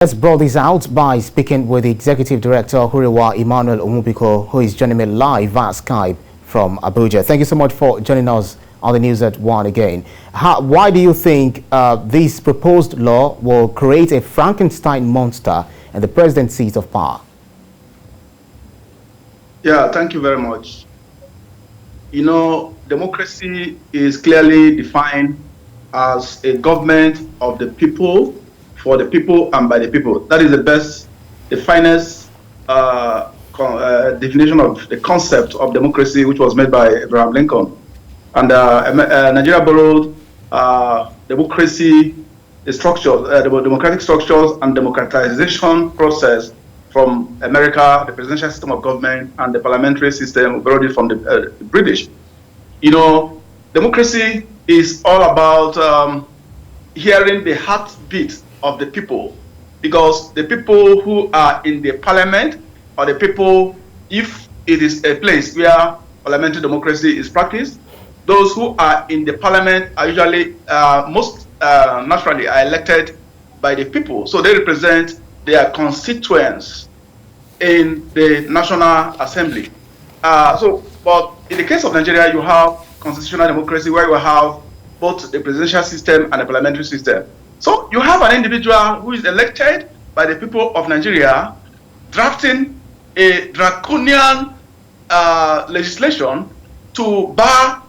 Let's brought this out by speaking with the Executive Director, Huriwa, Emmanuel Onwubiko, who is joining me live via Skype from Abuja. Thank you so much for joining us on the News at 1 again. Why do you think this proposed law will create a Frankenstein monster in the president's seat of power? Yeah, thank you very much. You know, democracy is clearly defined as a government of the people, for the people and by the people. That is the finest definition of the concept of democracy, which was made by Abraham Lincoln. And Nigeria borrowed democracy, the structures, the democratic structures and democratization process from America, the presidential system of government, and the parliamentary system borrowed it from the British. You know, democracy is all about hearing the heartbeat of the people, because the people who are in the parliament, or the people, if it is a place where parliamentary democracy is practiced, those who are in the parliament are usually most naturally are elected by the people, so they represent their constituents in the National Assembly. But in the case of Nigeria, you have constitutional democracy, where you have both the presidential system and the parliamentary system. So you have an individual who is elected by the people of Nigeria drafting a draconian legislation to bar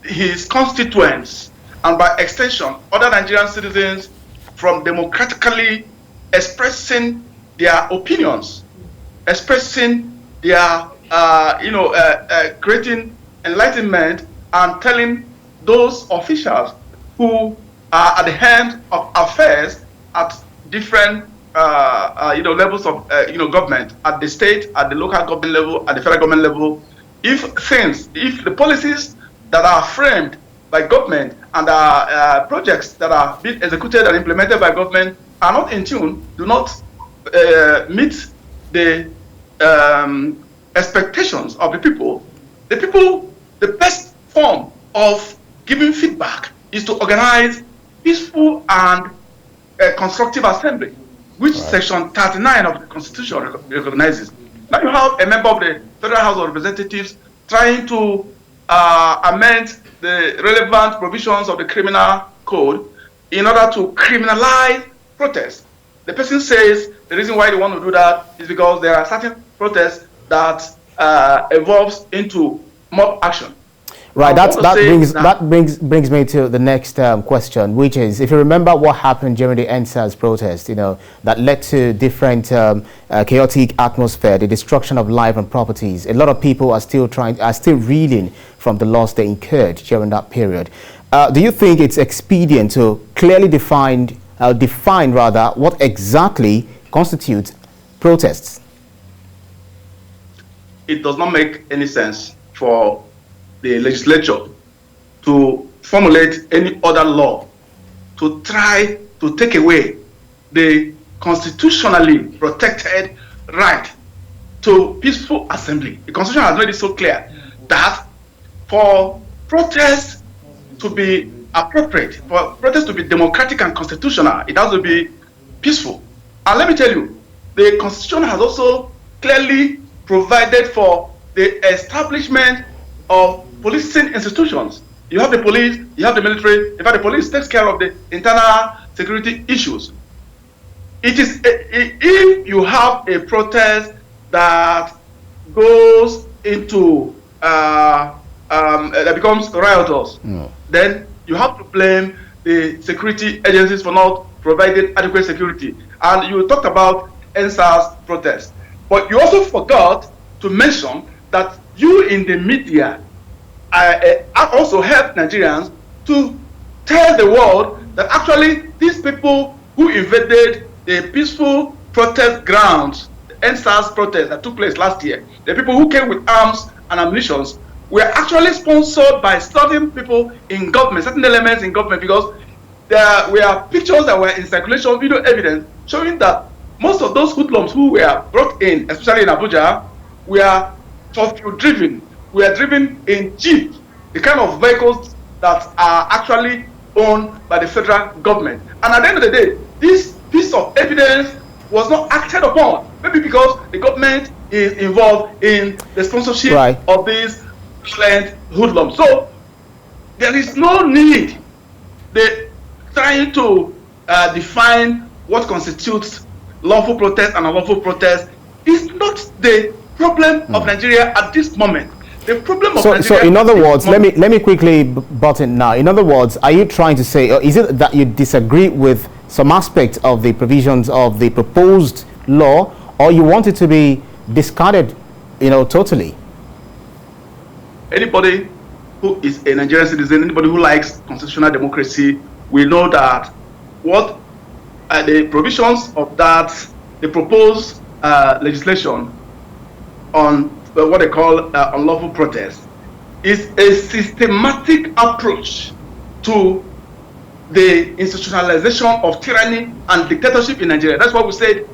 his constituents, and by extension other Nigerian citizens, from democratically expressing their opinions, expressing their creating enlightenment and telling those officials who are at the hand of affairs at different levels of government, at the state, at the local government level, at the federal government level, if the policies that are framed by government and projects that are being executed and implemented by government are not in tune, do not meet the expectations of the people, the best form of giving feedback is to organize peaceful and constructive assembly, which Section 39 of the Constitution recognizes. Now you have a member of the Federal House of Representatives trying to amend the relevant provisions of the criminal code in order to criminalize protest. The person says the reason why they want to do that is because there are certain protests that evolves into mob action. Right, that brings me to the next question, which is, if you remember what happened during the NSAS protest, that led to different chaotic atmosphere, the destruction of life and properties. A lot of people are still reeling from the loss they incurred during that period. Do you think it's expedient to clearly define what exactly constitutes protests? It does not make any sense for the legislature to formulate any other law to try to take away the constitutionally protected right to peaceful assembly. The Constitution has made it so clear that for protests to be appropriate, for protests to be democratic and constitutional, it has to be peaceful. And let me tell you, the Constitution has also clearly provided for the establishment of policing institutions. You have the police, you have the military. In fact, the police takes care of the internal security issues. It is if you have a protest that goes into that becomes riotous, then you have to blame the security agencies for not providing adequate security. And you talked about NSAS protests, but you also forgot to mention that you in the media also help Nigerians to tell the world that actually these people who invaded the peaceful protest grounds, the NSAS protest that took place last year, the people who came with arms and ammunition, were actually sponsored by certain people in government, certain elements in government, because there were pictures that were in circulation, video evidence, showing that most of those hoodlums who were brought in, especially in Abuja, were driven. We are driven in jeep, the kind of vehicles that are actually owned by the federal government. And at the end of the day, this piece of evidence was not acted upon. Maybe because the government is involved in the sponsorship of these violent hoodlums. So there is no need. They trying to define what constitutes lawful protest and unlawful protest is not the problem of Nigeria at this moment. The problem of Nigeria. So in other words, let me quickly butt in now. In other words, are you trying to say, or is it that you disagree with some aspects of the provisions of the proposed law, or you want it to be discarded, totally? Anybody who is a Nigerian citizen, anybody who likes constitutional democracy, will know that what the provisions of the proposed legislation on what they call unlawful protest is a systematic approach to the institutionalization of tyranny and dictatorship in Nigeria. That's why we said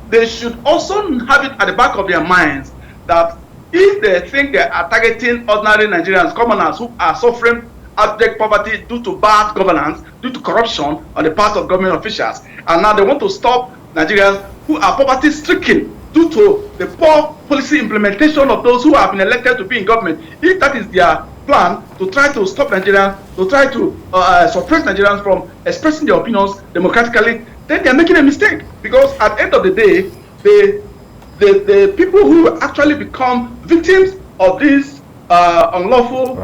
they should also have it at the back of their minds that if they think they are targeting ordinary Nigerians, commoners who are suffering abject poverty due to bad governance, due to corruption on the part of government officials, and now they want to stop Nigerians who are poverty-stricken due to the poor policy implementation of those who have been elected to be in government, if that is their plan to try to stop Nigerians, to try to suppress Nigerians from expressing their opinions democratically, then they are making a mistake. Because at the end of the day, the people who actually become victims of this unlawful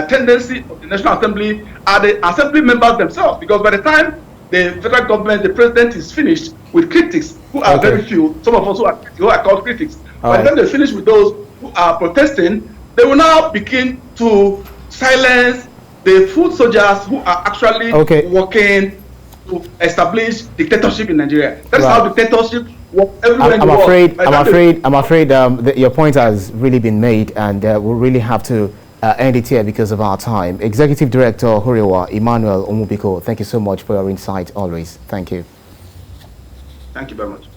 tendency of the National Assembly are the Assembly members themselves. Because by the time the federal government, the president is finished with critics, who are very few, some of us who are called critics. By the time they finish with those who are protesting, they will now begin to silence the foot soldiers who are actually working to establish dictatorship in Nigeria. That's how dictatorship works everywhere in the world. I'm afraid your point has really been made, and we'll really have to end it here because of our time. Executive Director Huriwa, Emmanuel Onwubiko, thank you so much for your insight always. Thank you. Thank you very much.